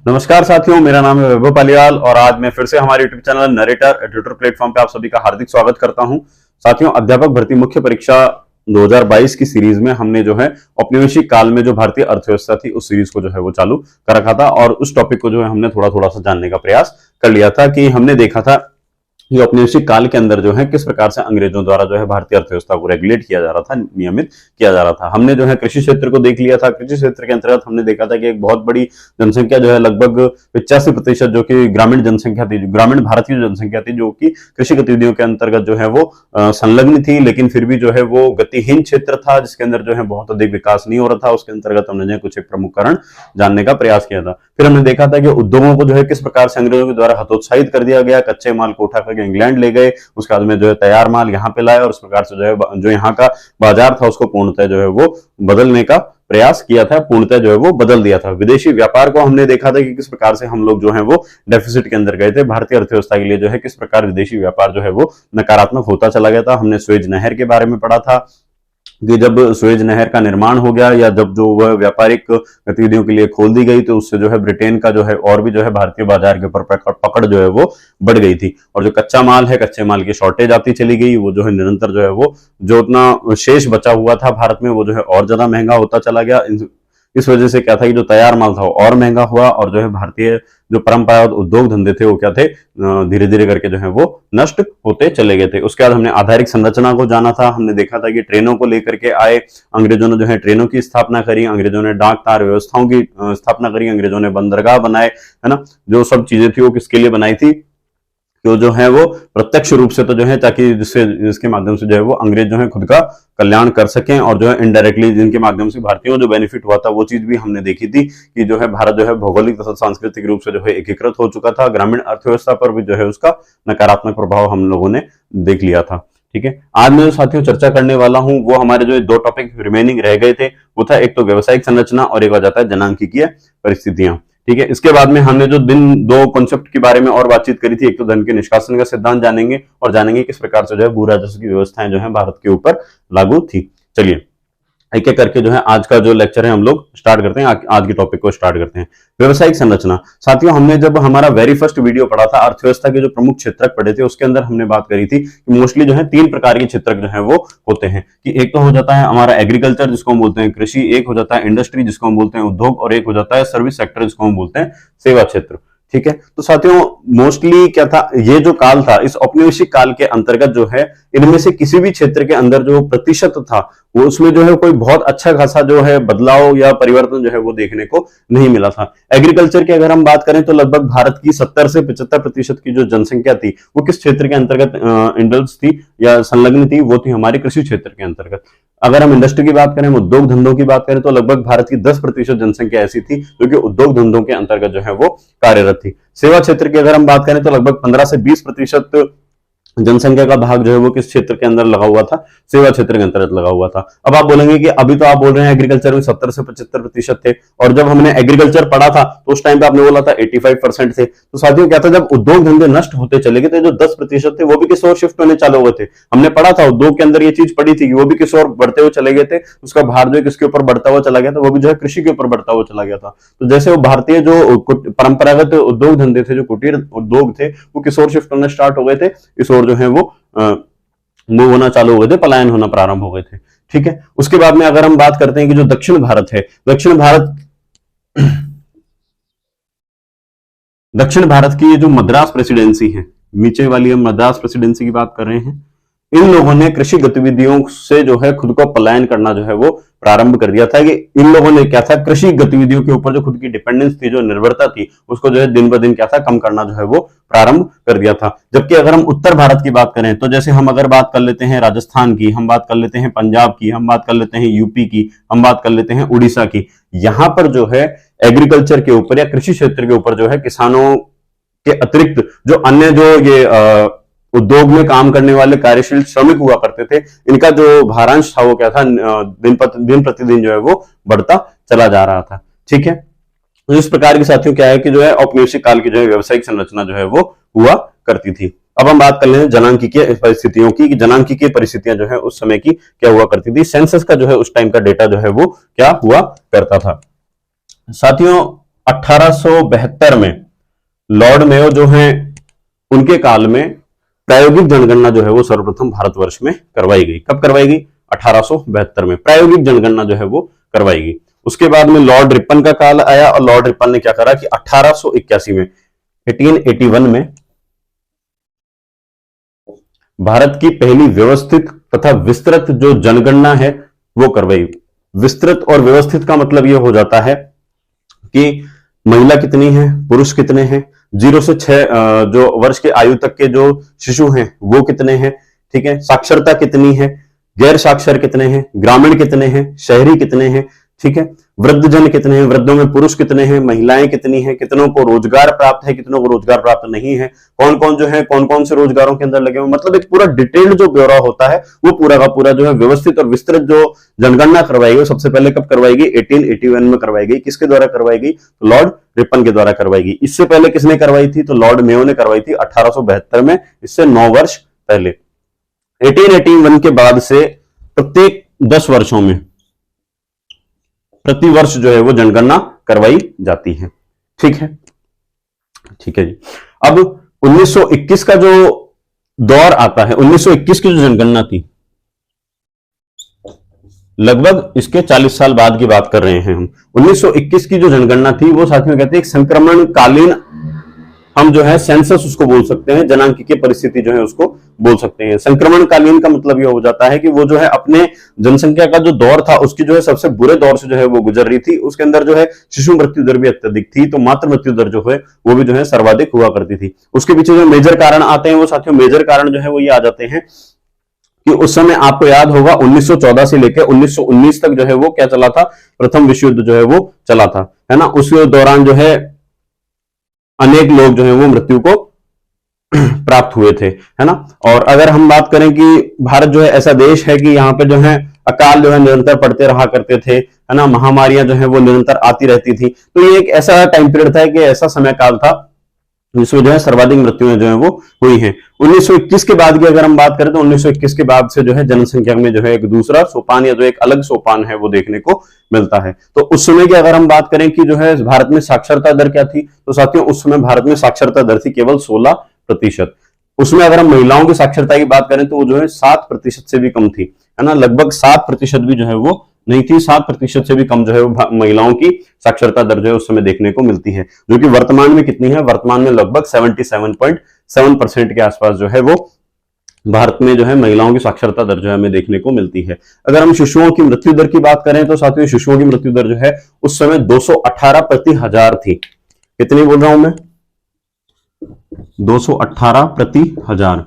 नमस्कार साथियों, मेरा नाम है वैभव पालिवाल और आज मैं फिर से हमारे YouTube channel narrator Twitter platform पे आप सभी का हार्दिक स्वागत करता हूं। साथियों, अध्यापक भर्ती मुख्य परीक्षा 2022 की सीरीज में हमने जो है औपनिवेशिक काल में जो भारतीय अर्थव्यवस्था थी उस सीरीज को जो है वो चालू कर रखा था और उस टॉपिक को जो है हमने थोड़ा थोड़ा सा जानने का प्रयास कर लिया था कि हमने देखा था ये औपनिवेशिक काल के अंदर जो है किस प्रकार से अंग्रेजों द्वारा जो है भारतीय अर्थव्यवस्था को रेगुलेट किया जा रहा था, नियमित किया जा रहा था। हमने जो है कृषि क्षेत्र को देख लिया था। कृषि क्षेत्र के अंतर्गत हमने देखा था कि एक बहुत बड़ी जनसंख्या जो है लगभग 85% जो कि ग्रामीण जनसंख्या थी, ग्रामीण भारत की जनसंख्या थी जो कि कृषि गतिविधियों के अंतर्गत जो है वो संलग्न थी, लेकिन फिर भी जो है वो गतिहीन क्षेत्र था जिसके अंदर जो है बहुत अधिक विकास नहीं हो रहा था। उसके अंतर्गत हमने जो है कुछ एक प्रमुख कारण जानने का प्रयास किया था। फिर हमने देखा था कि उद्योगों को जो है किस प्रकार से अंग्रेजों के द्वारा हतोत्साहित कर दिया गया, कच्चे माल को उठा करके इंग्लैंड ले गए, उसके बाद में जो है तैयार माल यहाँ पे लाए और उस प्रकार से जो है जो यहाँ का बाजार था उसको पूर्णतः जो है वो बदलने का प्रयास किया था, पूर्णतः जो है वो बदल दिया था। विदेशी व्यापार को हमने देखा था कि किस प्रकार से हम लोग जो है वो डेफिसिट के अंदर गए थे। भारतीय अर्थव्यवस्था के लिए जो है किस प्रकार विदेशी व्यापार जो है वो नकारात्मक होता चला गया था। हमने स्वेज नहर के बारे में पढ़ा था कि जब स्वेज नहर का निर्माण हो गया या जब जो वह व्यापारिक गतिविधियों के लिए खोल दी गई तो उससे जो है ब्रिटेन का जो है और भी जो है भारतीय बाजार के ऊपर पकड़ जो है वो बढ़ गई थी और जो कच्चा माल है, कच्चे माल की शॉर्टेज आती चली गई। वो जो है निरंतर जो है वो जो उतना शेष बचा हुआ था भारत में वो जो है और ज्यादा महंगा होता चला गया। इस वजह से क्या था कि जो तैयार माल था वो और महंगा हुआ और जो है भारतीय जो परंपरागत उद्योग धंधे थे वो क्या थे, धीरे धीरे करके जो है वो नष्ट होते चले गए थे। उसके बाद हमने आधारिक संरचना को जाना था। हमने देखा था कि ट्रेनों को लेकर के आए, अंग्रेजों ने जो है ट्रेनों की स्थापना करी, अंग्रेजों ने डाक तार व्यवस्थाओं की स्थापना करी, अंग्रेजों ने बंदरगाह बनाए, है ना। जो सब चीजें थी वो किसके लिए बनाई थी, तो जो है वो प्रत्यक्ष रूप से तो जो है ताकि जिसके माध्यम से जो है वो अंग्रेज जो है खुद का कल्याण कर सकें और जो है इनडायरेक्टली जिनके माध्यम से भारतीयों को जो बेनिफिट हुआ था वो चीज भी हमने देखी थी कि जो है भारत जो है भौगोलिक तथा सांस्कृतिक रूप से जो है एकीकृत हो चुका था। ग्रामीण अर्थव्यवस्था पर भी जो है उसका नकारात्मक प्रभाव हम लोगों ने देख लिया था। ठीक है, आज मैं जो साथियों चर्चा करने वाला हूं वो हमारे जो दो टॉपिक रिमेनिंग रह गए थे वो था एक तो व्यवसायिक संरचना और एक हो जाता है जनांकीय परिस्थितियां। ठीक है, इसके बाद में हमने जो दो कॉन्सेप्ट के बारे में और बातचीत करी थी, एक तो धन के निष्कासन का सिद्धांत जानेंगे और जानेंगे किस प्रकार से जो है भू राजस्व की व्यवस्थाएं जो है भारत के ऊपर लागू थी। चलिए एक एक करके जो है आज का जो लेक्चर है हम लोग स्टार्ट करते हैं। आज के टॉपिक को स्टार्ट करते हैं। व्यवसायिक संरचना। साथियों, हमने जब हमारा वेरी फर्स्ट वीडियो पढ़ा था अर्थव्यवस्था के जो प्रमुख क्षेत्रक पढ़े थे उसके अंदर हमने बात करी थी कि मोस्टली जो है 3 प्रकार के क्षेत्रक जो है वो होते हैं कि एक तो हो जाता है हमारा एग्रीकल्चर जिसको हम बोलते हैं कृषि, एक हो जाता है इंडस्ट्री जिसको हम बोलते हैं उद्योग और एक हो जाता है सर्विस सेक्टर जिसको हम बोलते हैं सेवा क्षेत्र। ठीक है, तो साथियों मोस्टली क्या था, ये जो काल था इस औपनिवेशिक काल के अंतर्गत जो है इनमें से किसी भी क्षेत्र के अंदर जो प्रतिशत था वो उसमें जो है कोई बहुत अच्छा खासा जो है बदलाव या परिवर्तन जो है वो देखने को नहीं मिला था। एग्रीकल्चर की अगर हम बात करें तो लगभग भारत की 70 से 75% की जो जनसंख्या थी वो किस क्षेत्र के अंतर्गत इंडल्ज थी या संलग्न थी, वो थी हमारे कृषि क्षेत्र के अंतर्गत। अगर हम इंडस्ट्री की बात करें, उद्योग धंधों की बात करें तो लगभग भारत की 10% जनसंख्या ऐसी थी जो कि उद्योग धंधों के अंतर्गत जो है वो कार्यरत थी। सेवा क्षेत्र की अगर हम बात करें तो लगभग 15 से 20% जनसंख्या का भाग जो है वो किस क्षेत्र के अंदर लगा हुआ था, सेवा क्षेत्र के अंतर्गत लगा हुआ था। अब आप बोलेंगे कि अभी तो आप बोल रहे हैं एग्रीकल्चर में 70 से 75% थे और जब हमने एग्रीकल्चर पढ़ा था तो उस टाइम पे आपने बोला था 85% थे। तो साथियों क्या था, जब उद्योग धंधे नष्ट होते चले गए थे जो 10% थे वो भी किस ओर शिफ्ट होने चालू हुए थे। हमने पढ़ा था उद्योग के अंदर ये चीज पढ़ी थी कि वो भी किस ओर बढ़ते हुए चले गए थे, उसका भार जो किसके ऊपर बढ़ता हुआ चला गया था, वो भी जो है कृषि के ऊपर बढ़ता हुआ चला गया था। तो जैसे वो भारतीय जो परंपरागत उद्योग धंधे थे, जो कुटीर उद्योग थे, वो किस ओर शिफ्ट होने स्टार्ट हो गए थे, इस ओर जो है वो मूव होना चालू हो गए थे, पलायन होना प्रारंभ हो गए थे। ठीक है, उसके बाद में अगर हम बात करते हैं कि जो दक्षिण भारत है, दक्षिण भारत की ये जो मद्रास प्रेसिडेंसी है, नीचे वाली हम मद्रास प्रेसिडेंसी की बात कर रहे हैं, इन लोगों ने कृषि गतिविधियों से जो है खुद को पलायन करना जो है वो प्रारंभ कर दिया था कि इन लोगों ने क्या था, कृषि गतिविधियों के ऊपर जो खुद की डिपेंडेंस थी, जो निर्भरता थी, उसको जो है दिन ब दिन क्या था कम करना जो है वो प्रारंभ कर दिया था। जबकि अगर हम उत्तर भारत की बात करें तो जैसे हम अगर बात कर लेते हैं राजस्थान की, हम बात कर लेते हैं पंजाब की, हम बात कर लेते हैं यूपी की, हम बात कर लेते हैं उड़ीसा की, यहां पर जो है एग्रीकल्चर के ऊपर या कृषि क्षेत्र के ऊपर जो है किसानों के अतिरिक्त जो अन्य जो ये उद्योग में काम करने वाले कार्यशील श्रमिक हुआ करते थे, इनका जो भारांश था वो क्या था, दिन प्रतिदिन जो है वो बढ़ता चला जा रहा था। ठीक है, तो इस प्रकार की साथियों क्या है कि जो है औपनिवेशिक काल की जो है व्यवसायिक संरचना जो है वो हुआ करती थी। अब हम बात कर लें जनांकीय परिस्थितियों की कि जनांकीय परिस्थितियां जो है उस समय की क्या हुआ करती थी। सेंसस का जो है उस टाइम का डेटा जो है वो क्या हुआ करता था। साथियों 1872 में लॉर्ड मेयो जो है उनके काल में प्रायोगिक जनगणना जो है वो सर्वप्रथम भारतवर्ष में करवाई गई। कब करवाई गई? 1872 में प्रायोगिक जनगणना जो है वो करवाई गई। उसके बाद में लॉर्ड रिपन का काल आया और लॉर्ड रिपन ने क्या करा कि 1881 में 1881 में भारत की पहली व्यवस्थित तथा विस्तृत जो जनगणना है वो करवाई। विस्तृत और व्यवस्थित का मतलब यह हो जाता है कि महिला कितनी है, पुरुष कितने हैं, 0 से 6 जो वर्ष के आयु तक के जो शिशु हैं वो कितने हैं, ठीक है, साक्षरता कितनी है, गैर साक्षर कितने हैं, ग्रामीण कितने हैं, शहरी कितने हैं, ठीक है, वृद्धजन कितने हैं, वृद्धों में पुरुष कितने हैं, महिलाएं कितनी हैं, कितनों को रोजगार प्राप्त है, कितनों को रोजगार प्राप्त नहीं है, कौन कौन जो है कौन कौन से रोजगारों के अंदर लगे हुए, मतलब एक पूरा डिटेल्ड जो ब्यौरा होता है वो पूरा का पूरा जो है व्यवस्थित और विस्तृत जो जनगणना करवाई गई सबसे पहले कब करवाई गई? 1881 में करवाई गई। किसके द्वारा करवाई गई? तो लॉर्ड रिपन के द्वारा करवाई गई। इससे पहले किसने करवाई थी? तो लॉर्ड मेयो ने करवाई थी 1872 में, इससे 9 वर्ष पहले। 1881 के बाद से प्रत्येक 10 वर्षों में प्रति वर्ष जो है वो जनगणना करवाई जाती है। ठीक है, ठीक है जी। अब 1921 का जो दौर आता है, 1921 की जो जनगणना थी, लगभग इसके 40 साल बाद की बात कर रहे हैं हम। 1921 की जो जनगणना थी वो साथियों कहते हैं एक संक्रमणकालीन, हम जो है सेंसस उसको बोल सकते हैं, जनांकीय परिस्थिति जो है उसको बोल सकते हैं। संक्रमणकालीन का मतलब यह हो जाता है कि वो जो है अपने जनसंख्या का जो दौर था उसकी जो है सबसे बुरे दौर से जो है वो गुजर रही थी। उसके अंदर जो है शिशु मृत्यु दर भी अत्यधिक थी, तो मातृ मृत्यु दर जो है वो भी जो है सर्वाधिक हुआ करती थी। उसके पीछे जो मेजर कारण आते हैं वो साथियों मेजर कारण जो है वो ये आ जाते हैं कि उस समय आपको याद होगा 1914 से लेकर 1919 तक जो है वो क्या चला था? प्रथम विश्व युद्ध जो है वो चला था, है ना। उस दौरान जो है अनेक लोग जो है वो मृत्यु को प्राप्त हुए थे, है ना। और अगर हम बात करें कि भारत जो है ऐसा देश है कि यहाँ पे जो है अकाल जो है निरंतर पड़ते रहा करते थे, है ना, महामारियां जो है वो निरंतर आती रहती थी। तो ये एक ऐसा टाइम पीरियड था कि ऐसा समय काल था जिसमें जो है सर्वाधिक मृत्युएं जो है वो हुई हैं। 1921 के बाद की अगर हम बात करें तो 1921 के बाद से जो है जनसंख्या में जो है एक दूसरा सोपान या जो एक अलग सोपान है वो देखने को मिलता है। तो उस समय की अगर हम बात करें कि जो है भारत में साक्षरता दर क्या थी, तो साथियों उस समय भारत में साक्षरता दर थी केवल 16%। उसमें अगर हम महिलाओं की साक्षरता की बात करें तो वो जो है 7% से भी कम थी, है ना, लगभग 7% भी जो है वो नहीं थी। 7% से भी कम जो है वो महिलाओं की साक्षरता दर जो है उस समय देखने को मिलती है, जो कि वर्तमान में कितनी है? वर्तमान में लगभग 77.7% के आसपास जो है वो भारत में जो है महिलाओं की साक्षरता दर जो है हमें देखने को मिलती है। अगर हम शिशुओं की मृत्यु दर की बात करें तो साथियों शिशुओं की मृत्यु दर जो है उस समय 218 प्रति हजार थी। कितनी बोल रहा हूं मैं? 218 प्रति हजार।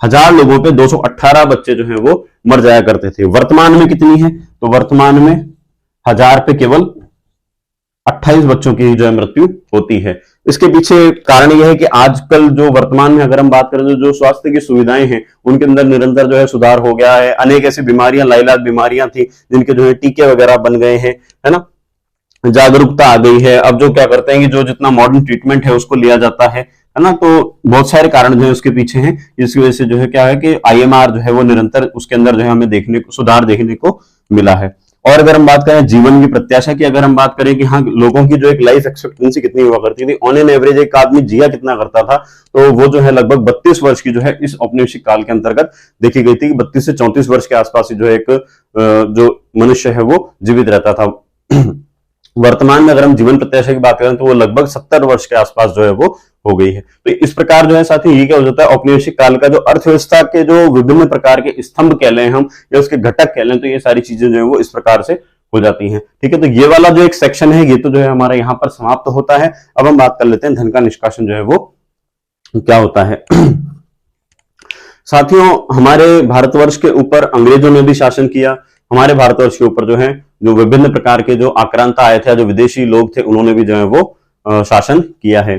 हजार लोगों पे 218 बच्चे जो हैं वो मर जाया करते थे। वर्तमान में कितनी है? तो वर्तमान में 1000 पे केवल 28 बच्चों की जो है मृत्यु होती है। इसके पीछे कारण यह है कि आजकल जो वर्तमान में अगर हम बात करें तो जो स्वास्थ्य की सुविधाएं हैं उनके अंदर निरंतर जो है सुधार हो गया है। अनेक ऐसी बीमारियां, लाइलाज बीमारियां थी जिनके जो है टीके वगैरह बन गए हैं, है ना, जागरूकता आ गई है। अब जो क्या करते हैं कि जो जितना मॉडर्न ट्रीटमेंट है उसको लिया जाता है ना। तो बहुत सारे कारण जो है उसके पीछे हैं, जिसकी वजह से जो है क्या है कि आईएमआर जो है वो निरंतर उसके अंदर जो है हमें देखने को सुधार देखने को मिला है। और अगर हम बात करें जीवन की प्रत्याशा की, अगर हम बात करें कि हाँ लोगों की जो एक लाइफ एक्सपेक्टेंसी कितनी हुआ करती थी, ऑन एन एवरेज एक आदमी जिया कितना करता था, तो वो जो है लगभग 32 वर्ष की जो है इस औपनिवेशिक काल के अंतर्गत देखी गई थी कि 32 से 34 वर्ष के आसपास जो एक जो मनुष्य है वो जीवित रहता था। वर्तमान में अगर हम जीवन प्रत्याशा की बात करें तो वो लगभग 70 वर्ष के आसपास जो है वो हो गई है। तो इस प्रकार जो है साथी ये क्या हो जाता है, औपनिवेशिक काल का जो अर्थव्यवस्था के जो विभिन्न प्रकार के स्तंभ कह लें हम या उसके घटक कह लें, तो ये सारी चीजें जो है वो इस प्रकार से हो जाती हैं। ठीक है, तो ये वाला जो एक सेक्शन है ये तो जो है हमारा यहाँ पर समाप्त होता है। अब हम बात कर लेते हैं धन का निष्कासन जो है वो क्या होता है। साथियों हमारे भारतवर्ष के ऊपर अंग्रेजों ने भी शासन किया। हमारे भारतवर्ष के ऊपर जो है जो विभिन्न प्रकार के जो आक्रांता आए थे, जो विदेशी लोग थे, उन्होंने भी जो है वो शासन किया है।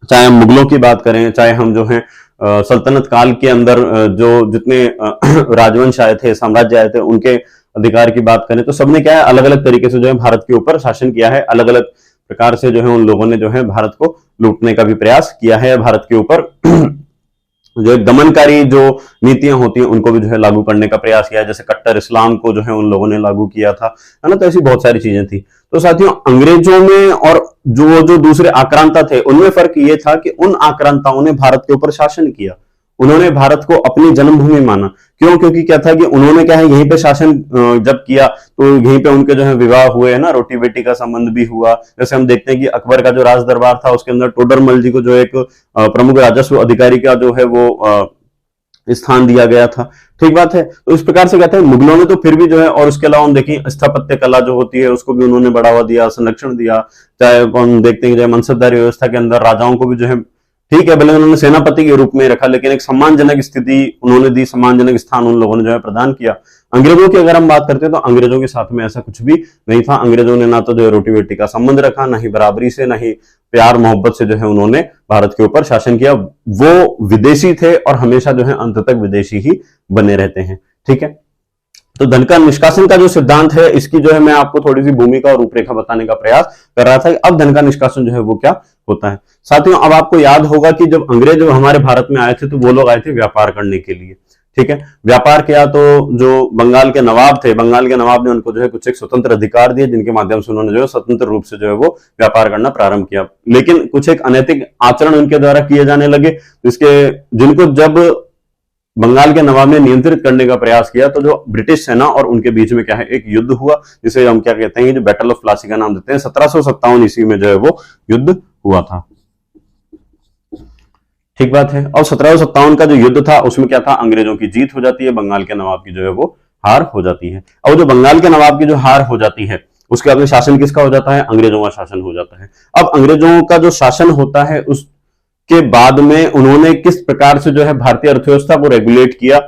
चाहे हम मुगलों की बात करें, चाहे हम जो है सल्तनत काल के अंदर जो जितने राजवंश आए थे, साम्राज्य आए थे, उनके अधिकार की बात करें तो सबने क्या है अलग अलग तरीके से जो है भारत के ऊपर शासन किया है। अलग अलग प्रकार से जो है उन लोगों ने जो है भारत को लूटने का भी प्रयास किया है, भारत के ऊपर जो एक दमनकारी जो नीतियां होती हैं उनको भी जो है लागू करने का प्रयास किया, जैसे कट्टर इस्लाम को जो है उन लोगों ने लागू किया था, है ना। तो ऐसी बहुत सारी चीजें थी। तो साथियों, अंग्रेजों में और जो जो दूसरे आक्रांता थे उनमें फर्क ये था कि उन आक्रांताओं ने भारत के ऊपर शासन किया, उन्होंने भारत को अपनी जन्मभूमि माना। क्यों? क्योंकि क्या था कि उन्होंने क्या है, यहीं पे शासन जब किया तो यहीं पे उनके जो है विवाह हुए, है ना, रोटी बेटी का संबंध भी हुआ। जैसे हम देखते हैं कि अकबर का जो राज दरबार था उसके अंदर टोडरमल जी को जो एक प्रमुख राजस्व अधिकारी का जो है वो स्थान दिया गया था। ठीक बात है। तो इस प्रकार से कहते हैं मुगलों ने तो फिर भी जो है, और उसके अलावा हम देखें स्थापत्य कला जो होती है उसको भी उन्होंने बढ़ावा दिया, संरक्षण दिया। चाहे हम देखते हैं, चाहे मनसबदारी व्यवस्था के अंदर राजाओं को भी जो है, ठीक है, भले उन्होंने सेनापति के रूप में रखा, लेकिन एक सम्मानजनक स्थिति उन्होंने दी, सम्मानजनक स्थान उन लोगों ने जो है प्रदान किया। अंग्रेजों की अगर हम बात करते हैं तो अंग्रेजों के साथ में ऐसा कुछ भी नहीं था। अंग्रेजों ने ना तो जो है रोटी बेटी का संबंध रखा, ना ही बराबरी से, ना ही प्यार मोहब्बत से जो है उन्होंने भारत के ऊपर शासन किया। वो विदेशी थे और हमेशा जो है अंत तक विदेशी ही बने रहते हैं। ठीक है। तो धन का निष्कासन का जो सिद्धांत है, इसकी जो है मैं आपको थोड़ी सी भूमिका और रूपरेखा बताने का प्रयास कर रहा था कि अब धन का निष्कासन जो है वो क्या होता है। साथियों, अब आपको याद होगा कि जब अंग्रेज हमारे भारत में आए थे तो वो लोग आए थे व्यापार करने के लिए। ठीक है। व्यापार किया तो जो बंगाल के नवाब थे, बंगाल के नवाब ने उनको जो है कुछ एक स्वतंत्र अधिकार दिए, जिनके माध्यम से उन्होंने जो है स्वतंत्र रूप से जो है वो व्यापार करना प्रारंभ किया। लेकिन कुछ एक अनैतिक आचरण उनके द्वारा किए जाने लगे, जिसके जिनको जब बंगाल के नवाब ने नियंत्रित करने का प्रयास किया तो जो ब्रिटिश सेना और उनके बीच में क्या है, एक युद्ध हुआ, जिसे हम क्या कहते हैं, जो बैटल ऑफ प्लासी का नाम देते हैं। 1757 ईस्वी में जो है वो युद्ध हुआ था। ठीक बात है। और 1757 का जो युद्ध था उसमें क्या था, अंग्रेजों की जीत हो जाती है, बंगाल के नवाब की जो है वो हार हो जाती है। और जो बंगाल के नवाब की जो हार हो जाती है उसके बाद में शासन किसका हो जाता है, अंग्रेजों का शासन हो जाता है। अब अंग्रेजों का जो शासन होता है उस के बाद में उन्होंने किस प्रकार से जो है भारतीय अर्थव्यवस्था को रेगुलेट किया,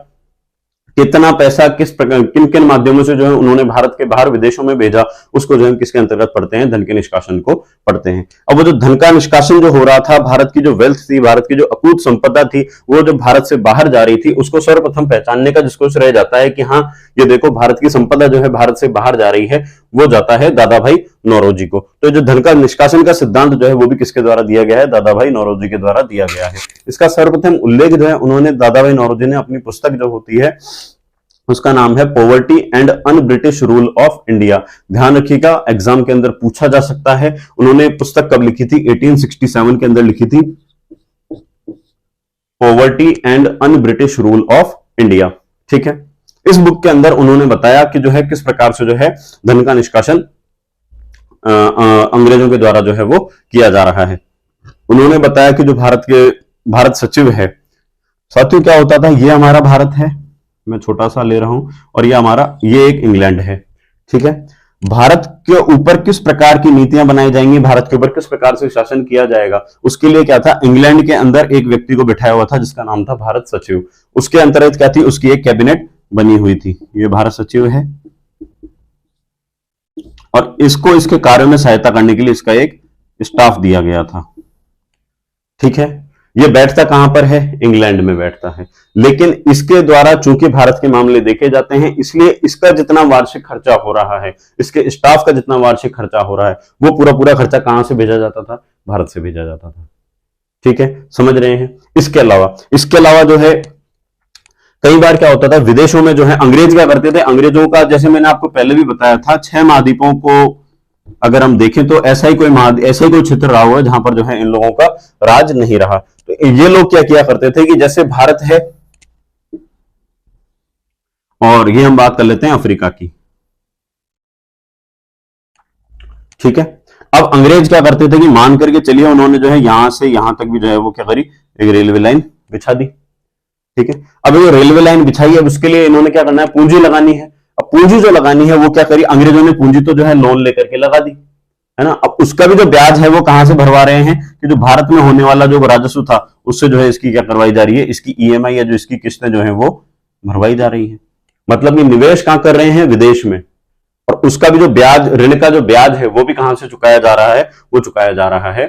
कितना पैसा किस प्रकार किन किन माध्यमों से जो है उन्होंने भारत के बाहर विदेशों में भेजा, उसको जो है किसके अंतर्गत पढ़ते हैं, धन के निष्कासन को पढ़ते हैं। अब वो जो धन का निष्कासन जो हो रहा था, भारत की जो वेल्थ थी, भारत की जो अकूत संपदा थी, वो जो भारत से बाहर जा रही थी, उसको सर्वप्रथम पहचानने का जिसको श्रेय जाता है कि हाँ ये देखो भारत की संपदा जो है भारत से बाहर जा रही है, वो जाता है दादा भाई नौरोजी को। तो जो धन का निष्कासन का सिद्धांत जो है वो भी किसके द्वारा दिया गया है, दादा भाई नौरोजी के द्वारा दिया गया है। इसका सर्वप्रथम उल्लेख जो है उन्होंने दादा भाई नौरोजी ने अपनी पुस्तक जो होती है उसका नाम है poverty and un British rule of India. ध्यान रखिएगा, एग्जाम के अंदर पूछा जा सकता है। उन्होंने पुस्तक कब लिखी थी, 1867 के अंदर लिखी थी, poverty and un British rule of India. ठीक है। इस बुक के अंदर उन्होंने बताया कि जो है किस प्रकार से जो है धन का निष्कासन अंग्रेजों के द्वारा जो है वो किया जा रहा है। उन्होंने बताया कि जो भारत सचिव है, साथियों क्या होता था, ये हमारा भारत है, मैं छोटा सा ले रहा हूं, और ये एक इंग्लैंड है। ठीक है। भारत के ऊपर किस प्रकार की नीतियां बनाई जाएंगी, भारत के ऊपर किस प्रकार से शासन किया जाएगा, उसके लिए क्या था, इंग्लैंड के अंदर एक व्यक्ति को बिठाया हुआ था जिसका नाम था भारत सचिव। उसके अंतर्गत क्या थी, उसकी एक कैबिनेट बनी हुई थी। ये भारत सचिव है और इसको इसके कार्यों में सहायता करने के लिए इसका एक स्टाफ दिया गया था। ठीक है। ये बैठता कहां पर है, इंग्लैंड में बैठता है। लेकिन इसके द्वारा चूंकि भारत के मामले देखे जाते हैं, इसलिए इसका जितना वार्षिक खर्चा हो रहा है, इसके स्टाफ का जितना वार्षिक खर्चा हो रहा है, वो पूरा पूरा खर्चा कहां से भेजा जाता था, भारत से भेजा जाता था। ठीक है, समझ रहे हैं। इसके अलावा जो है कई बार क्या होता था, विदेशों में जो है अंग्रेज क्या करते थे, अंग्रेजों का जैसे मैंने आपको पहले भी बताया था, 6 महाद्वीपों को अगर हम देखें तो ऐसा ही कोई क्षेत्र रहा हुआ है जहां पर जो है इन लोगों का राज नहीं रहा। तो ये लोग क्या किया करते थे कि जैसे भारत है, और ये हम बात कर लेते हैं अफ्रीका की। ठीक है। अब अंग्रेज क्या करते थे कि मान करके चलिए उन्होंने जो है यहां से यहां तक भी जो है वो क्या करी, एक रेलवे लाइन बिछा दी। ठीक है। अब ये रेलवे लाइन बिछाई है, उसके लिए इन्होंने क्या करना है, पूंजी लगानी है। अब पूंजी जो लगानी है वो क्या करी, अंग्रेजों ने पूंजी तो जो है लोन लेकर के लगा दी, है ना। अब उसका भी जो ब्याज है वो कहां से भरवा रहे हैं, कि जो भारत में होने वाला जो राजस्व था उससे जो है इसकी क्या करवाई जा रही है, इसकी ईएमआई या जो इसकी किस्तें जो है वो भरवाई जा रही है। मतलब कि निवेश कहां कर रहे हैं, विदेश में, और उसका भी जो ब्याज, ऋण का जो ब्याज है वो भी कहां से चुकाया जा रहा है, वो चुकाया जा रहा है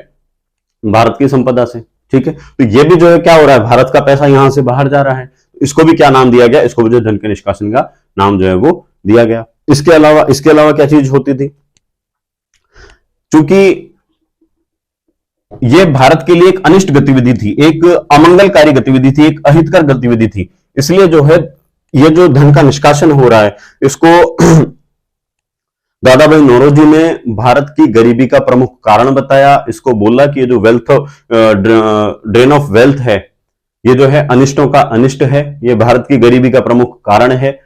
भारत की संपदा से। ठीक है। तो ये भी जो है क्या हो रहा है, भारत का पैसा यहां से बाहर जा रहा है। इसको भी क्या नाम दिया गया, इसको भी जो धन के निष्कासन का नाम जो है वो दिया गया। इसके अलावा क्या चीज होती थी, चूंकि ये भारत के लिए एक अनिष्ट गतिविधि थी, एक अमंगलकारी गतिविधि थी, एक अहितकर गतिविधि थी। इसलिए जो है ये जो धन का निष्कासन हो रहा है, इसको दादा भाई नौरोजी ने भारत की गरीबी का प्रमुख कारण बताया। इसको बोला कि ये जो ड्रेन ऑफ वेल्थ है, ये जो है अनिष्टों का अनिष्ट है, ये भारत की गरीबी का प्रमुख कारण है।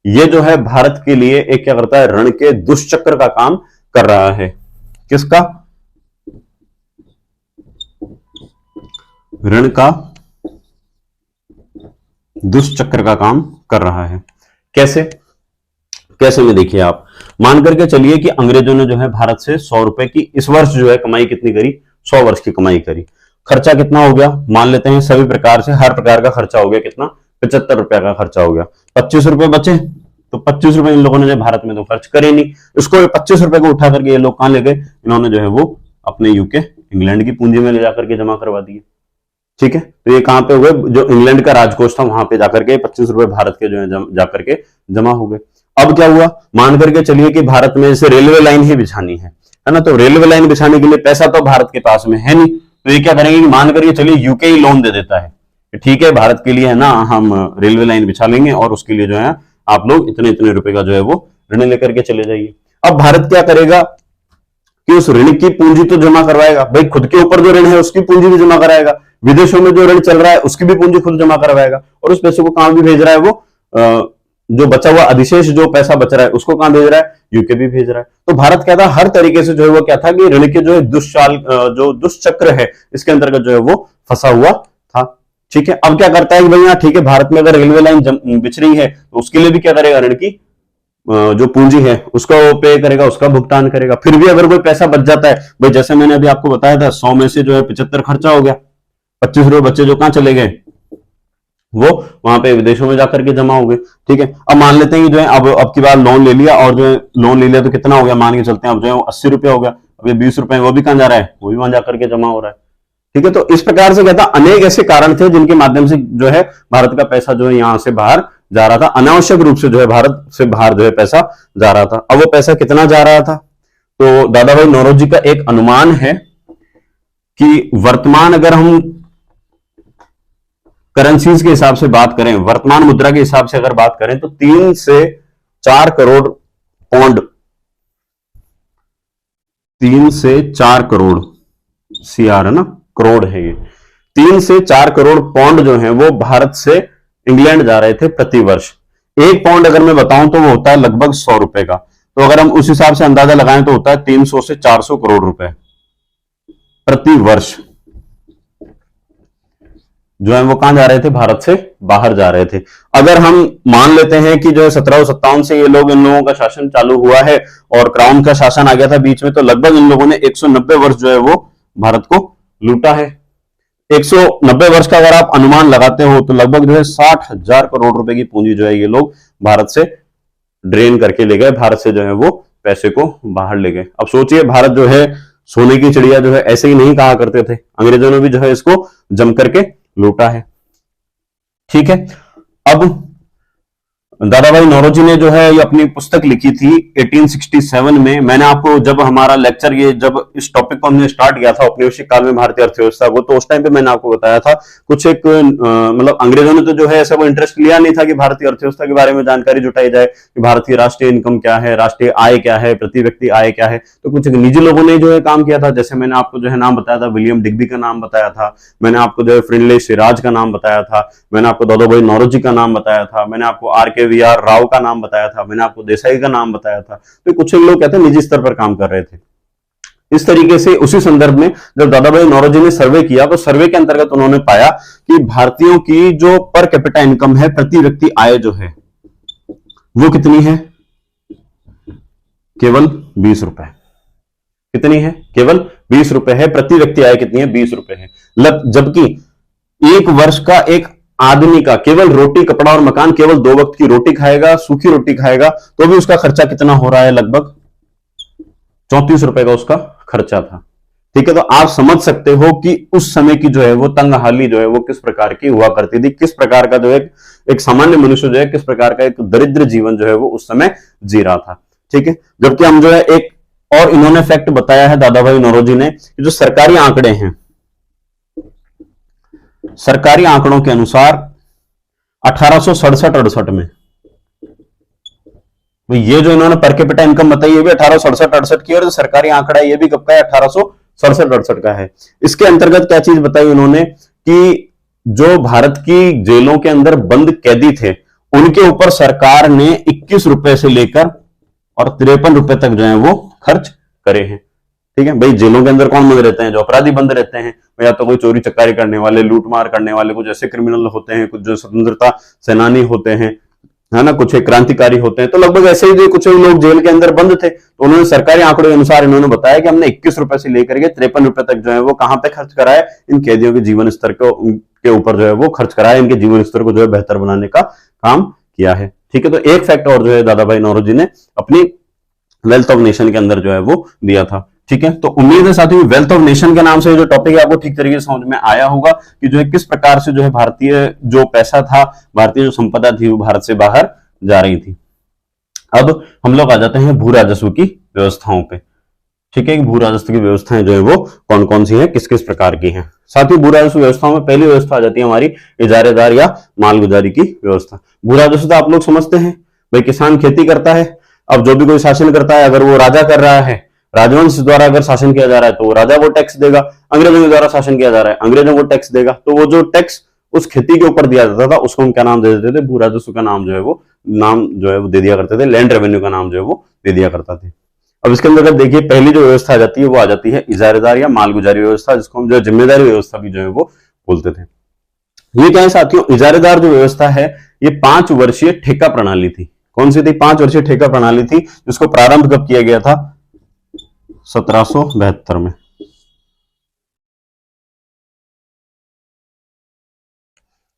ये जो है भारत के लिए एक क्या करता है, ऋण के दुष्चक्र का काम कर रहा है। किसका? ऋण का दुष्चक्र का काम कर रहा है। कैसे? कैसे में देखिए आप, मान करके चलिए कि अंग्रेजों ने जो है भारत से 100 रुपए की इस वर्ष जो है कमाई कितनी करी, 100 वर्ष की कमाई करी। खर्चा कितना हो गया? मान लेते हैं सभी प्रकार से हर प्रकार का खर्चा हो गया कितना, 75 रुपए का खर्चा हो गया। 25 रुपए बचे, तो 25 रुपए इन लोगों ने जो भारत में तो खर्च करे नहीं, इसको 25 रुपए को उठा करके ये लोग कहां ले गए, इन्होंने जो है वो अपने यूके इंग्लैंड की पूंजी में ले जाकर के जमा करवा दिए। ठीक है, तो ये कहां पे हुए, जो इंग्लैंड का राजकोष था वहां पे जाकर के 25 रुपए भारत के जो है जाकर के जमा हो गए। अब क्या हुआ, मान करके चलिए कि भारत में जैसे रेलवे लाइन ही बिछानी है ना, तो रेलवे लाइन बिछाने के लिए पैसा तो भारत के पास में है नहीं, तो ये क्या करेंगे कि मान करके चलिए यूके ही लोन दे देता है, ठीक है भारत के लिए है ना, हम रेलवे लाइन बिछा लेंगे और उसके लिए जो है आप लोग इतने इतने रुपए का जो है वो ऋण लेकर के चले जाइए। अब भारत क्या करेगा कि उस ऋण की पूंजी तो जमा करवाएगा, भाई खुद के ऊपर जो ऋण है उसकी पूंजी भी जमा कराएगा, विदेशों में जो ऋण चल रहा है उसकी भी पूंजी खुद जमा करवाएगा, और उस पैसे को कहां भी भेज रहा है वो, जो बचा हुआ अधिशेष जो पैसा बच रहा है उसको कहां भेज रहा है, यूके भी भेज रहा है। तो भारत क्या था, हर तरीके से जो है वो क्या था कि ऋण के जो है जो दुष्चक्र है इसके अंतर्गत जो है वो फंसा हुआ था। ठीक है, अब क्या करता है कि भाई ठीक है, भारत में अगर रेलवे लाइन बिछ रही है तो उसके लिए भी क्या करेगा, ऋण की जो पूंजी है उसका वो पे करेगा, उसका भुगतान करेगा। फिर भी अगर कोई पैसा बच जाता है, भाई जैसे मैंने अभी आपको बताया था 100 में से जो है 75 खर्चा हो गया, 25 रुपए बच्चे जो कहां चले गए, वो वहां पे विदेशों में जाकर के जमा हो गए। ठीक है, अब मान लेते हैं कि जो है अब की बार लोन ले लिया, और जो है लोन ले लिया तो कितना हो गया, मान के चलते हैं अब जो है 80 रुपया हो गया, अब ये 20 रुपए वो भी कहां जा रहा है, वो भी वहां जाकर के जमा हो रहा है। ठीक है, तो इस प्रकार से कहता अनेक ऐसे कारण थे जिनके माध्यम से जो है भारत का पैसा जो है यहां से बाहर जा रहा था, अनावश्यक रूप से जो है भारत से बाहर जो है पैसा जा रहा था। अब वो पैसा कितना जा रहा था, तो दादा भाई नौरोजी का एक अनुमान है कि वर्तमान अगर हम करेंसीज के हिसाब से बात करें, वर्तमान मुद्रा के हिसाब से अगर बात करें तो 3 से 4 करोड़ पौंड, 3 से 4 करोड़ सीआर है ना, करोड़ है ये, 3 से 4 करोड़ पौंड जो है वो भारत से इंग्लैंड जा रहे थे प्रति वर्ष। एक पौंड अगर मैं बताऊं तो वो होता है लगभग 100 रुपए का, तो अगर हम उस हिसाब से अंदाजा लगाएं तो होता है 300 से 400 करोड़ रुपए प्रति वर्ष जो है वो कहां जा रहे थे, भारत से बाहर जा रहे थे। अगर हम मान लेते हैं कि जो है 1757 से ये लोग, इन लोगों का शासन चालू हुआ है और क्राउन का शासन आ गया था बीच में, तो लगभग इन लोगों ने 190 वर्ष जो है वो भारत को लूटा है। 190 वर्ष का अगर आप अनुमान लगाते हो तो लगभग जो है 60,000 करोड़ रुपए की पूंजी जो है ये लोग भारत से ड्रेन करके ले गए, भारत से जो है वो पैसे को बाहर ले गए। अब सोचिए, भारत जो है सोने की चिड़िया जो है ऐसे ही नहीं कहा करते थे, अंग्रेजों ने भी जो है इसको जम करके लूटा है। ठीक है, अब दादा भाई नौरोजी ने जो है ये अपनी पुस्तक लिखी थी 1867 में। मैंने आपको जब हमारा लेक्चर, ये जब इस टॉपिक को हमने स्टार्ट किया था औपनिवेशिक काल में भारतीय अर्थव्यवस्था को, तो उस टाइम पे मैंने आपको बताया था कुछ एक मतलब अंग्रेजों ने तो जो है ऐसा वो इंटरेस्ट लिया नहीं था कि भारतीय अर्थव्यवस्था के बारे में जानकारी जुटाई जाए कि भारत की राष्ट्रीय इनकम क्या है, राष्ट्रीय आय क्या है, प्रति व्यक्ति आय क्या है। तो कुछ निजी लोगों ने जो है काम किया था, जैसे मैंने आपको जो है नाम बताया था, विलियम डिग्बी का नाम बताया था, मैंने आपको जो है फ्रिनले सिराज का नाम बताया था, मैंने आपको दादा भाई नौरोजी का नाम बताया था, मैंने आपको RKVR राव का नाम बताया था, मैंने आपको देसाई का नाम बताया था। तो कुछ लोग कहते हैं निजी स्तर पर काम कर रहे थे। इस तरीके से उसी संदर्भ में जब दादा भाई नौरोजी ने सर्वे किया, तो सर्वे के अंतर्गत उन्होंने पाया कि भारतीयों की जो पर कैपिटा इनकम है, प्रति व्यक्ति आय जो है वो कितनी है, केवल 20 रुपए। कितनी है, केवल 20 रुपए है। प्रति व्यक्ति आय कितनी है, 20 रुपए है। जबकि एक वर्ष का एक आदमी का केवल रोटी, कपड़ा और मकान, केवल 2 वक्त की रोटी खाएगा, सूखी रोटी खाएगा, तो भी उसका खर्चा कितना हो रहा है, लगभग 34 रुपए का उसका खर्चा था। ठीक है, तो आप समझ सकते हो कि उस समय की जो है वो तंगहाली जो है वो किस प्रकार की हुआ करती थी, किस प्रकार का जो है एक सामान्य मनुष्य जो है किस प्रकार का एक दरिद्र जीवन जो है वो उस समय जी रहा था। ठीक है, जबकि हम जो है एक और इन्होंने फैक्ट बताया है दादा भाई नौरोजी ने, जो सरकारी आंकड़े हैं, सरकारी आंकड़ों के अनुसार 1867-68 में, ये जो इन्होंने पर कैपिटा इनकम बताई ये भी 1867-68 की, और जो सरकारी आंकड़ा है ये भी कब का है, 1867-68 का है। इसके अंतर्गत क्या चीज बताई उन्होंने कि जो भारत की जेलों के अंदर बंद कैदी थे उनके ऊपर सरकार ने 21 रुपए से लेकर और 53 रुपए तक जो है वो खर्च करे हैं। ठीक है भाई, जेलों के अंदर कौन बंद रहते हैं, जो अपराधी बंद रहते हैं, या तो कोई चोरी चकारी करने वाले, लूटमार करने वाले, कुछ ऐसे क्रिमिनल होते हैं, कुछ जो स्वतंत्रता सेनानी होते हैं, है ना, कुछ एक क्रांतिकारी होते हैं। तो लगभग ऐसे ही जो कुछ लोग जेल के अंदर बंद थे, तो उन्होंने सरकारी आंकड़ों के अनुसार इन्होंने बताया कि हमने 21 रुपए से लेकर के 53 रुपए तक जो है वो कहां पे खर्च करा है, इन कैदियों के जीवन स्तर को के ऊपर जो है वो खर्च करा है, इनके जीवन स्तर को जो है बेहतर बनाने का काम किया है। ठीक है, तो एक फैक्ट और जो है दादा भाई नौरोजी ने अपनी वेल्थ ऑफ नेशन के अंदर जो है वो दिया था। ठीक है, तो उम्मीद है साथियों वेल्थ ऑफ नेशन के नाम से जो टॉपिक है आपको ठीक तरीके से समझ में आया होगा कि जो है किस प्रकार से जो है भारतीय जो पैसा था, भारतीय जो संपदा थी वो भारत से बाहर जा रही थी। अब हम लोग आ जाते हैं भू राजस्व की व्यवस्थाओं पे। ठीक है, भू राजस्व की व्यवस्थाएं जो है वो कौन कौन सी हैं, किस किस प्रकार की हैं। साथ ही भू राजस्व व्यवस्थाओं में पहली व्यवस्था आ जाती है हमारी इजारेदार या मालगुजारी की व्यवस्था। भू राजस्व तो आप लोग समझते हैं भाई, किसान खेती करता है, अब जो भी कोई शासन करता है, अगर वो राजा कर रहा है, राजवंश द्वारा अगर शासन किया जा रहा है तो राजा वो टैक्स देगा, अंग्रेजों के द्वारा शासन किया जा रहा है अंग्रेजों को टैक्स देगा, तो वो जो टैक्स उस खेती के ऊपर दिया जाता था उसको हम क्या नाम दे देते थे, भू राजस्व का नाम जो है वो दे दिया करते थे, लैंड रेवेन्यू का नाम जो है वो दे दिया करता थे। अब इसके अंदर देखिए पहली जो व्यवस्था आ जाती है वो आ जाती है इजारेदार या मालगुजारी व्यवस्था, जिसको हम जो जिम्मेदारी व्यवस्था भी जो है वो बोलते थे। ये क्या है साथियों, इजारेदार जो व्यवस्था है ये 5 वर्षीय ठेका प्रणाली थी। कौन सी थी, 5 वर्षीय ठेका प्रणाली थी, जिसको प्रारंभ कब किया गया था, 1772 में।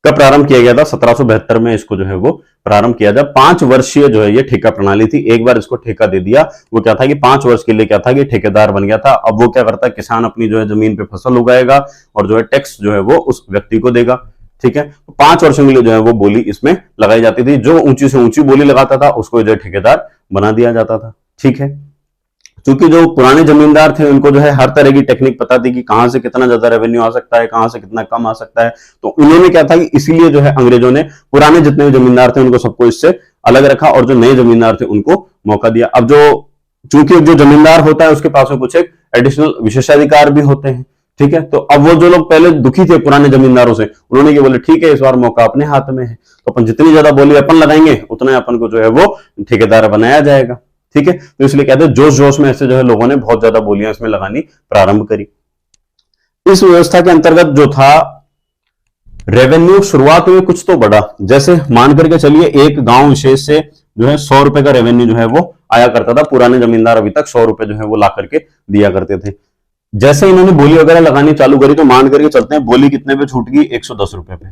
कब प्रारंभ किया गया था, 1772 में इसको जो है वो प्रारंभ किया था। 5 वर्षीय जो है ये ठेका प्रणाली थी। एक बार इसको ठेका दे दिया, वो क्या था कि 5 वर्ष के लिए क्या था कि ठेकेदार बन गया था। अब वो क्या करता है, किसान अपनी जो है जमीन पे फसल उगाएगा और जो है टैक्स जो है वो उस व्यक्ति को देगा। ठीक है, 5 वर्षों के लिए जो है वो बोली इसमें लगाई जाती थी। जो ऊंची से ऊंची बोली लगाता था उसको जो है ठेकेदार बना दिया जाता था। ठीक है, क्योंकि जो पुराने जमींदार थे उनको जो है हर तरह की टेक्निक पता थी कि कहां से कितना ज्यादा रेवेन्यू आ सकता है, कहां से कितना कम आ सकता है। तो उन्होंने क्या था कि इसीलिए जो है अंग्रेजों ने पुराने जितने भी जमींदार थे उनको सबको इससे अलग रखा और जो नए जमींदार थे उनको मौका दिया। अब जो चूंकि जो जमींदार होता है उसके पास में कुछ एक एडिशनल विशेषाधिकार भी होते हैं। ठीक है, तो अब वो जो लोग पहले दुखी थे पुराने जमींदारों से, उन्होंने ये बोले ठीक है इस बार मौका अपने हाथ में है, तो अपन जितनी ज्यादा बोली अपन लगाएंगे उतना अपन को जो है वो ठेकेदार बनाया जाएगा। ठीक है, तो इसलिए कहते हैं जोश जोश में ऐसे जो है लोगों ने बहुत ज्यादा बोलियां इसमें लगानी प्रारंभ करी। इस व्यवस्था के अंतर्गत जो था रेवेन्यू शुरुआत में कुछ तो बढ़ा, जैसे मान करके चलिए एक गांव विशेष से जो है 100 रुपए का रेवेन्यू जो है वो आया करता था। पुराने जमींदार अभी तक 100 रुपए जो है वो ला करके दिया करते थे। जैसे इन्होंने बोली वगैरह लगानी चालू करी तो मान करके चलते हैं बोली कितने पे छूट गई, 110 रुपए पे।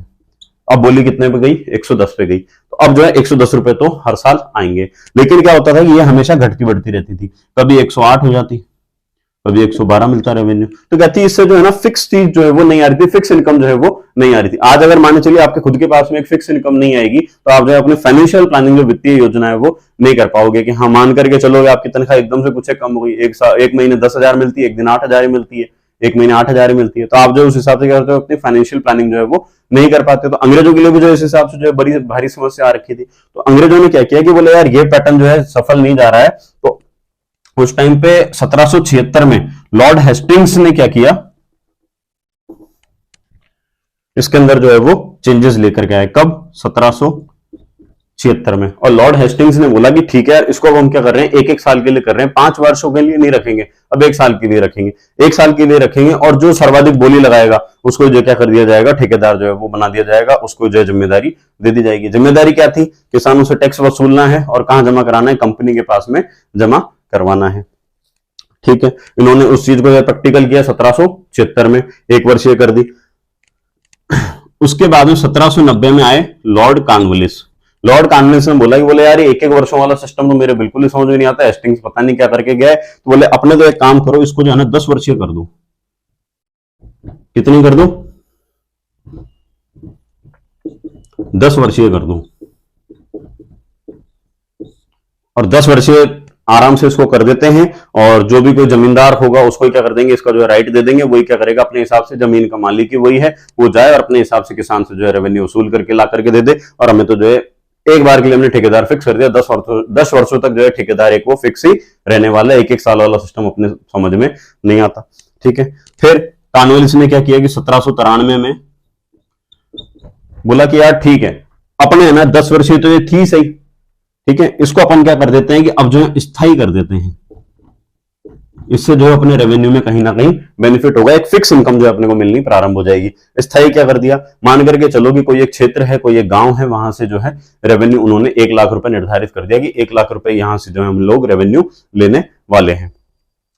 अब बोली कितने पे गई, 110 पे गई। तो अब जो है 110 रुपए तो हर साल आएंगे, लेकिन क्या होता था कि ये हमेशा घटती बढ़ती रहती थी। कभी 108 हो जाती, कभी 112 मिलता रेवेन्यू। तो कहती है इससे जो है ना फिक्स चीज जो है वो नहीं आ रही थी, फिक्स इनकम जो है वो नहीं आ रही थी। आज अगर माने चलिए आपके खुद के पास में एक फिक्स इनकम नहीं आएगी तो आप जो है अपने फाइनेंशियल प्लानिंग जो वित्तीय योजना है वो नहीं कर पाओगे कि हाँ मान करके चलोगे आपकी तनख्वाह एकदम से कुछ कम हो गई, एक महीने 10,000 मिलती है, एक दिन 8,000 मिलती है, एक महीने 8,000 मिलती है, तो आप जो उस हिसाब से क्या करते हो अपनी फाइनेंशियल प्लानिंग जो है वो नहीं कर पाते। तो अंग्रेजों के लिए भी जो इस हिसाब से जो है बड़ी भारी समस्या आ रखी थी। तो अंग्रेजों ने क्या किया कि बोले यार ये पैटर्न जो है सफल नहीं जा रहा है। तो उस टाइम पे 1776 में लॉर्ड हेस्टिंग्स ने क्या किया, इसके अंदर जो है वो चेंजेस लेकर के आए। कब, 1776 में। और लॉर्ड हेस्टिंग्स ने बोला कि ठीक है यार इसको अब हम क्या कर रहे हैं, एक एक साल के लिए कर रहे हैं, 5 वर्षों के लिए नहीं रखेंगे, अब 1 साल के लिए रखेंगे, 1 साल के लिए रखेंगे। और जो सर्वाधिक बोली लगाएगा उसको जो क्या कर दिया जाएगा, ठेकेदार जो है वो बना दिया जाएगा, उसको जो है जिम्मेदारी दे दी जाएगी। जिम्मेदारी क्या थी, किसानों से टैक्स वसूलना है और कहां जमा कराना है, कंपनी के पास में जमा करवाना है। ठीक है, इन्होंने उस चीज को प्रैक्टिकल किया 1776 में, 1 वर्षीय कर दी। उसके बाद में 1790 में आए लॉर्ड कॉर्नवालिस। लॉर्ड कॉर्नवालिस ने बोला कि बोले यार ये 1-1 वर्षों वाला सिस्टम तो मेरे बिल्कुल ही समझ में नहीं आता, हेस्टिंग्स पता नहीं क्या करके गया है, तो बोले अपने तो एक काम करो इसको जो है ना 10 वर्षीय कर दो। कितनी कर दो, 10 वर्षीय कर दो। और 10 वर्षीय आराम से इसको कर देते हैं, और जो भी कोई जमींदार होगा उसको क्या कर देंगे, इसका जो है राइट दे देंगे, वही क्या करेगा अपने हिसाब से, जमीन का मालिक ही वही है, वो जाए और अपने हिसाब से किसान से जो है रेवेन्यू वसूल करके ला करके दे दे। और हमें तो जो है एक बार के लिए हमने ठेकेदार फिक्स कर दिया, 10 वर्षों तक जो है ठेकेदार एक वो फिक्स ही रहने वाला है, एक साल वाला सिस्टम अपने समझ में नहीं आता। ठीक है, फिर कानवेल्स ने क्या किया कि 1793 में बोला कि यार ठीक है, अपने है ना 10 वर्षीय तो ये थी सही, ठीक है, इसको अपन क्या कर देते हैं कि अब जो है स्थायी कर देते हैं, इससे जो है अपने रेवेन्यू में कहीं ना कहीं बेनिफिट होगा, एक फिक्स इनकम जो है अपने को मिलनी प्रारंभ हो जाएगी। स्थायी क्या कर दिया, मान करके चलो कि कोई एक क्षेत्र है, कोई एक गांव है, वहां से जो है रेवेन्यू उन्होंने 1 लाख रुपए निर्धारित कर दिया कि 1 लाख रुपए यहां से जो है हम लोग रेवेन्यू लेने वाले हैं,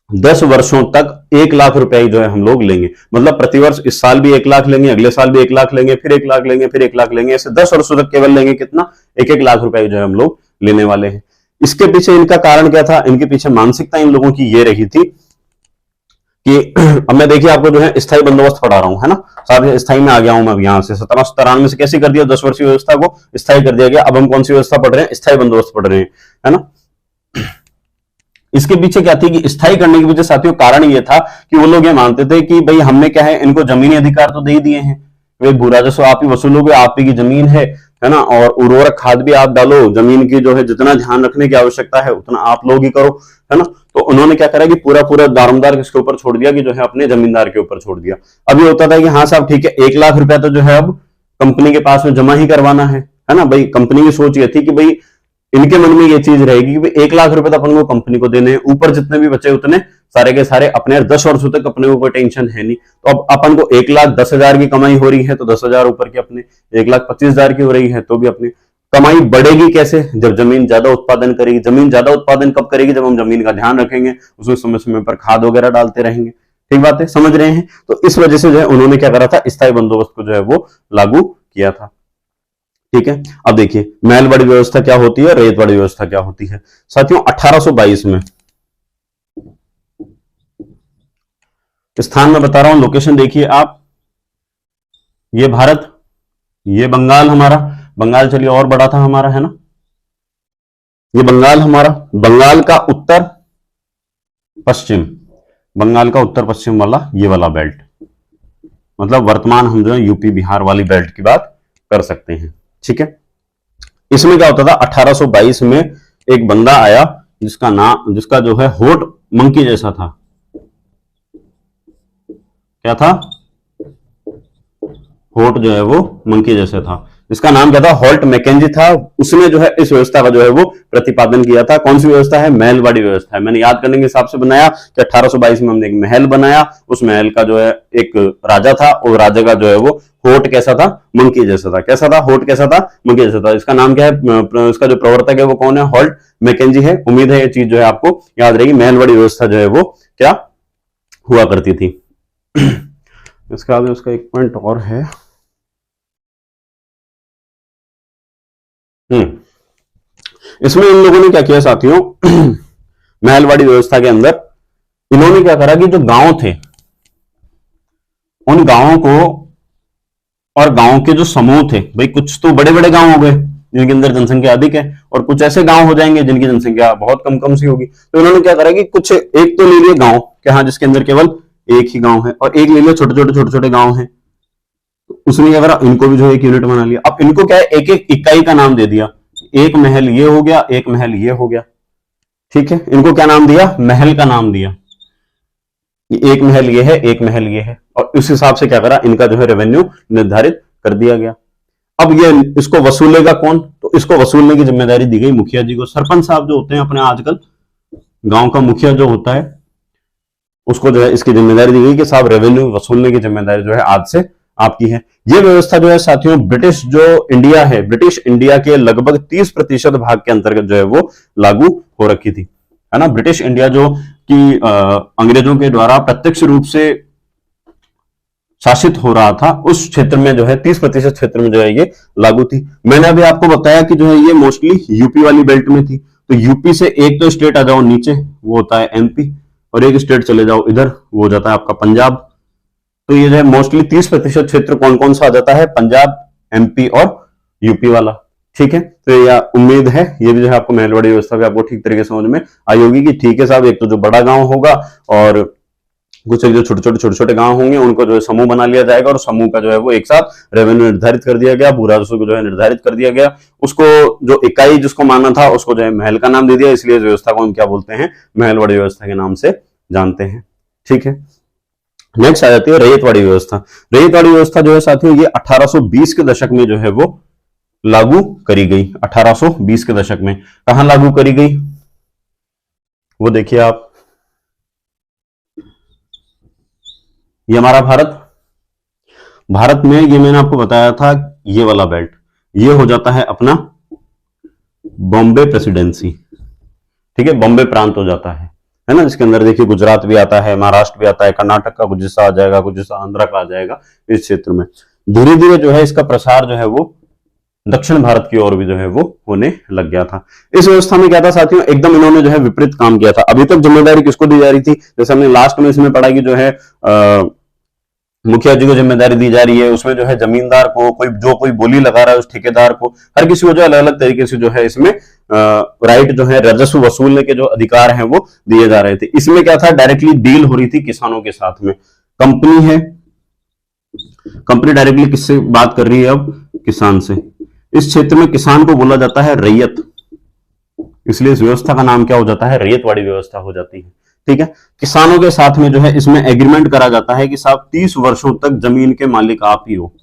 10 वर्षों तक 1 लाख रुपए जो है हम लोग लेंगे, मतलब प्रतिवर्ष इस साल भी 1 लाख लेंगे, अगले साल भी 1 लाख लेंगे, फिर 1 लाख लेंगे, फिर 1 लाख लेंगे, ऐसे 10 वर्षों तक केवल लेंगे कितना, 1-1 लाख रुपए जो है हम लोग लेने वाले हैं। इसके पीछे इनका कारण क्या था, इनके पीछे मानसिकता इन लोगों की ये रही थी कि अब मैं देखिए आपको जो है स्थायी बंदोबस्त पढ़ा रहा हूं, है ना, साथ स्थायी में आ गया हूं मैं अब यहां से 1793 से कैसे कर दिया, 10 वर्षीय व्यवस्था को स्थायी कर दिया गया। अब हम कौन सी व्यवस्था पढ़ रहे हैं, स्थायी बंदोबस्त पढ़ रहे हैं, है ना। इसके पीछे क्या थी कि स्थायी करने के पीछे साथियों कारण ये था कि वो लोग ये मानते थे कि भाई हमने क्या है, इनको जमीनी अधिकार तो दे ही दिए हैं, वे भू राजस्व आप ही वसूलोगे, आप ही की जमीन है ना, और उर्वरक खाद भी आप डालो, जमीन की जो है जितना ध्यान रखने की आवश्यकता है उतना आप लोग ही करो, है ना। तो उन्होंने क्या करा कि पूरा पूरा दारोमदार किसके ऊपर छोड़ दिया कि जो है अपने जमींदार के ऊपर छोड़ दिया। अब ये होता था कि हाँ साहब ठीक है, 1 लाख रुपया तो जो है अब कंपनी के पास में जमा ही करवाना है ना। भाई कंपनी की सोच ये थी कि भाई इनके मन में ये चीज रहेगी कि 1 लाख रुपए तो अपन को कंपनी को देने हैं, ऊपर जितने भी बचे उतने सारे के सारे अपने 10 वर्षों तक अपने को कोई टेंशन है नहीं। तो अब अपन को 1,10,000 की कमाई हो रही है तो 10,000 ऊपर की अपने 1,25,000 की हो रही है तो भी अपनी कमाई बढ़ेगी कैसे, जब जमीन ज्यादा उत्पादन करेगी। जमीन ज्यादा उत्पादन कब करेगी, जब हम जमीन का ध्यान रखेंगे, उसमें समय समय पर खाद वगैरह डालते रहेंगे। ठीक बात है, समझ रहे हैं। तो इस वजह से जो है उन्होंने क्या करा था, स्थायी बंदोबस्त को जो है वो लागू किया था। ठीक है, अब देखिए महलवाड़ी व्यवस्था क्या होती है, रेतवाड़ी व्यवस्था क्या होती है। साथियों 1822 में, स्थान में बता रहा हूं, लोकेशन देखिए आप, ये भारत, ये बंगाल हमारा, बंगाल चलिए और बड़ा था हमारा, है ना, ये बंगाल हमारा, बंगाल का उत्तर पश्चिम, बंगाल का उत्तर पश्चिम वाला ये वाला बेल्ट, मतलब वर्तमान हम जो है यूपी बिहार वाली बेल्ट की बात कर सकते हैं। ठीक है, इसमें क्या होता था, 1822 में एक बंदा आया जिसका जो है होठ मंकी जैसा था। क्या था, होठ जो है वो मंकी जैसा था, इसका नाम क्या था, हॉल्ट मैकेंजी था। उसने जो है इस व्यवस्था का जो है वो प्रतिपादन किया था। कौन सी व्यवस्था है, महलवाड़ी व्यवस्था है। मैंने याद करने के हिसाब से बनाया कि 1822 में हमने एक महल बनाया, उस महल का जो है एक राजा था, और राजा का जो है वो होठ कैसा था, मंकी जैसा था। कैसा था, होठ कैसा था, मंकी जैसा था। इसका नाम क्या है, इसका जो प्रवर्तक है वो कौन है, हॉल्ट मैकेंजी है। उम्मीद है ये चीज जो है आपको याद रहेगी। महलवाड़ी व्यवस्था जो है वो क्या हुआ करती थी। इसका आगे उसका एक पॉइंट और है, इसमें इन लोगों ने क्या किया साथियों, महलवाड़ी व्यवस्था के अंदर इन्होंने क्या करा कि जो गांव थे उन गांवों को, और गांव के जो समूह थे, भाई कुछ तो बड़े बड़े गांव हो गए जिनके अंदर जनसंख्या अधिक है, और कुछ ऐसे गांव हो जाएंगे जिनकी जनसंख्या बहुत कम कम सी होगी। तो इन्होंने क्या करा कि कुछ एक तो ले लिए गांव कि हाँ जिसके अंदर केवल एक ही गांव है, और एक ले लिया छोटे छोटे गांव है। उसने क्या करा, इनको भी जो एक यूनिट बना लिया। अब इनको क्या है, एक एक इकाई का नाम दे दिया। एक महल ये हो गया, एक महल ये हो गया। ठीक है, इनको क्या नाम दिया, महल का नाम दिया। एक महल ये है, एक महल ये है, और इस हिसाब से क्या करा, इनका जो है रेवेन्यू निर्धारित कर दिया गया। अब ये इसको वसूलेगा कौन, तो इसको वसूलने की जिम्मेदारी दी गई मुखिया जी को। सरपंच साहब जो होते हैं अपने, आजकल गांव का मुखिया जो होता है उसको जो है इसकी जिम्मेदारी दी गई कि साहब रेवेन्यू वसूलने की जिम्मेदारी जो है आज से आपकी है। ये व्यवस्था जो है साथियों ब्रिटिश जो इंडिया है, ब्रिटिश इंडिया के लगभग 30% भाग के अंतर्गत जो है वो लागू हो रखी थी, है ना। ब्रिटिश इंडिया जो कि अंग्रेजों के द्वारा प्रत्यक्ष रूप से शासित हो रहा था, उस क्षेत्र में जो है 30% क्षेत्र में जो है ये लागू थी। मैंने अभी आपको बताया कि जो है ये मोस्टली यूपी वाली बेल्ट में थी। तो यूपी से एक तो स्टेट आ जाओ नीचे, वो होता है एमपी, और एक स्टेट चले जाओ इधर, वो हो जाता है आपका पंजाब। तो ये जो है मोस्टली 30% क्षेत्र कौन कौन सा आ जाता है, पंजाब, एमपी और यूपी वाला। ठीक है, तो यह उम्मीद है ये भी जो है आपको महलवाड़ी व्यवस्था भी आपको ठीक तरीके से समझ में आई होगी कि ठीक है साहब, एक तो जो बड़ा गांव होगा और कुछ जो छोटे छोटे गांव होंगे उनको जो है समूह बना लिया जाएगा और समूह का जो है वो एक साथ रेवेन्यू निर्धारित कर दिया गया, भू राजस्व को जो है निर्धारित कर दिया गया। उसको जो इकाई जिसको मानना था उसको जो है महल का नाम दे दिया, इसलिए इस व्यवस्था को हम क्या बोलते हैं, महलवाड़ी व्यवस्था के नाम से जानते हैं। ठीक है, नेक्स्ट आ जाती है रैयतवाड़ी व्यवस्था। रैयतवाड़ी व्यवस्था जो है साथियों ये 1820 के दशक में जो है वो लागू करी गई। 1820 के दशक में कहां लागू करी गई वो देखिए आप, ये हमारा भारत में, ये मैंने आपको बताया था, ये वाला बेल्ट ये हो जाता है अपना बॉम्बे प्रेसिडेंसी। ठीक है, बॉम्बे प्रांत हो जाता है ना, इसके अंदर देखिए गुजरात भी आता है, महाराष्ट्र भी आता है, कर्नाटक का कुछ हिस्सा आ जाएगा, कुछ हिस्सा आंध्र का आ जाएगा। इस क्षेत्र में धीरे धीरे जो है इसका प्रसार जो है वो दक्षिण भारत की ओर भी जो है वो होने लग गया था। इस व्यवस्था में क्या था साथियों, एकदम इन्होंने जो है विपरीत काम किया था। अभी तक जिम्मेदारी किसको दी जा रही थी, जैसे हमने लास्ट में इसमें पढ़ा कि जो है मुखिया जी को जिम्मेदारी दी जा रही है, उसमें जो है जमींदार को, कोई बोली लगा रहा है उस ठेकेदार को, हर किसी को जो अलग अलग तरीके से जो है इसमें राइट जो है राजस्व वसूलने के जो अधिकार हैं वो दिए जा रहे थे। इसमें क्या था, डायरेक्टली डील हो रही थी किसानों के साथ में। कंपनी है, कंपनी डायरेक्टली किससे बात कर रही है, अब किसान से। इस क्षेत्र में किसान को बोला जाता है रैयत, इसलिए इस व्यवस्था का नाम क्या हो जाता है, रैयतवाड़ी व्यवस्था हो जाती है। ठीक है, किसानों के साथ में जो है इसमें एग्रीमेंट करा जाता है कि साहब 30 वर्षों तक जमीन के मालिक आप ही हो।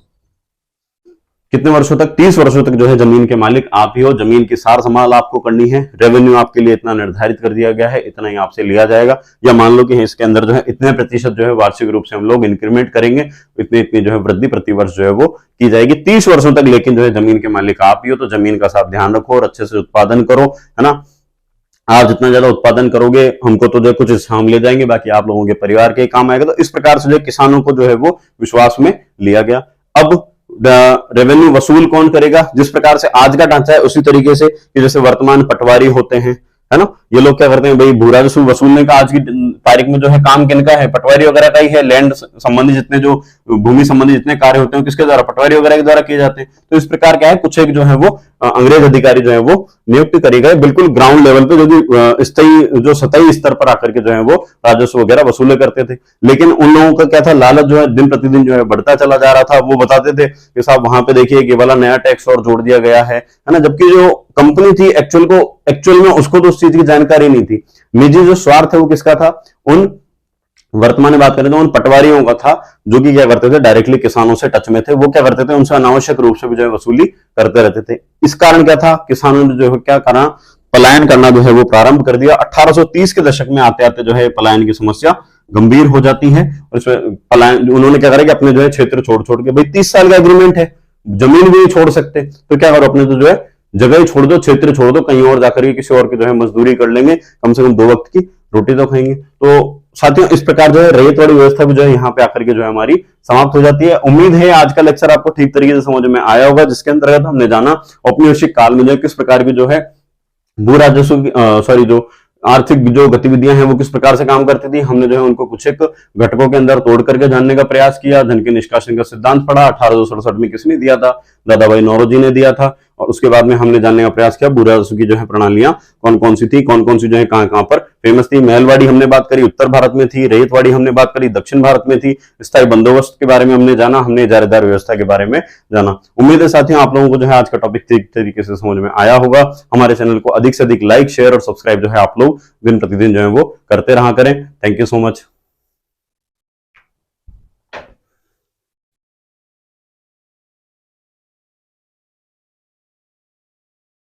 कितने वर्षों तक, 30 वर्षों तक जो है जमीन के मालिक आप ही हो, जमीन की सार संभाल आपको करनी है, रेवेन्यू आपके लिए इतना निर्धारित कर दिया गया है, इतना ही आपसे लिया जाएगा, या मान लो कि इसके अंदर जो है इतने प्रतिशत जो है वार्षिक रूप से हम लोग इंक्रीमेंट करेंगे, इतनी जो है वृद्धि प्रति वर्ष जो है वो की जाएगी 30 वर्षों तक, लेकिन जो है जमीन के मालिक आप ही हो। तो जमीन का साफ ध्यान रखो और अच्छे से उत्पादन करो, है ना। आप जितना ज्यादा उत्पादन करोगे हमको तो जो कुछ हम ले जाएंगे, बाकी आप लोगों के परिवार के काम आएगा। तो इस प्रकार से जो किसानों को जो है वो विश्वास में लिया गया। अब रेवेन्यू वसूल कौन करेगा, जिस प्रकार से आज का ढांचा है उसी तरीके से कि जैसे वर्तमान पटवारी होते हैं, है ना, ये लोग क्या करते हैं भाई, भू राजस्व वसूलने का आज की तारीख में जो है काम किनका है, पटवारी वगैरह का ही है। लैंड संबंधी जितने जो भूमि संबंधी जितने कार्य होते हैं किसके द्वारा, पटवारी वगैरह के द्वारा किए जाते हैं। तो इस प्रकार क्या है, कुछ एक जो है वो अंग्रेज अधिकारी जो है वो नियुक्त करे गए, बिल्कुल ग्राउंड लेवल पे, जो सतही स्तर पर आकर के जो है वो राजस्व वगैरह वसूले करते थे। लेकिन उन लोगों का क्या था, लालच जो है दिन प्रतिदिन जो है बढ़ता चला जा रहा था। वो बताते थे कि साहब वहां पे देखिए ये वाला नया टैक्स और जोड़ दिया गया है ना, जबकि जो कंपनी थी एक्चुअल में उसको तो उस चीज की जानकारी नहीं थी। निजी जो स्वार्थ है वो किसका था, उन वर्तमान में बात करें तो उन पटवारियों का था, जो कि क्या करते थे, डायरेक्टली किसानों से टच में थे। वो क्या करते थे, उनसे अनावश्यक रूप से भी जो है वसूली करते रहते थे। इस कारण क्या था, किसानों ने जो है क्या करा, पलायन करना जो है वो प्रारंभ कर दिया। 1830 के दशक में आते आते जो है पलायन की समस्या गंभीर हो जाती है और इसमें पलायन उन्होंने क्या करा कि अपने जो है क्षेत्र छोड़ के, भाई 30 साल का एग्रीमेंट है, जमीन भी नहीं छोड़ सकते, तो क्या करो अपने तो जो है जगह ही छोड़ दो, क्षेत्र छोड़ दो, कहीं और जाकर के किसी और की जो है मजदूरी कर लेंगे, कम से कम 2 वक्त की रोटी तो खाएंगे। तो साथियों इस प्रकार जो है रैयतवाड़ी व्यवस्था भी जो है यहाँ पे आकर के जो है हमारी समाप्त हो जाती है। उम्मीद है आज का लेक्चर आपको ठीक तरीके से समझ में आया होगा, जिसके अंतर्गत हमने जाना औपनिवेशिक काल में जो किस प्रकार की जो है भू राजस्व जो आर्थिक जो गतिविधियां हैं वो किस प्रकार से काम करती थी। हमने जो है उनको कुछ एक घटकों के अंदर तोड़ करके जानने का प्रयास किया। धन के निष्कासन का सिद्धांत पढ़ा, 1867 में किसने दिया था, दादा भाई नौरोजी ने दिया था। और उसके बाद में हमने जानने का प्रयास किया भू राजस्व की जो है प्रणालियां कौन कौन सी थी, कौन कौन सी जो है कहां कहां पर फेमस थी। महलवाड़ी हमने बात करी, उत्तर भारत में थी। रैयतवाड़ी हमने बात करी, दक्षिण भारत में थी। स्थायी बंदोबस्त के बारे में हमने जाना, हमने इजारेदार व्यवस्था के बारे में जाना। उम्मीद है साथियों आप लोगों को जो है आज का टॉपिक ठीक तरीके से समझ में आया होगा। हमारे चैनल को अधिक से अधिक लाइक, शेयर और सब्सक्राइब जो है आप लोग दिन प्रतिदिन जो है वो करते रहा करें। Thank you so much.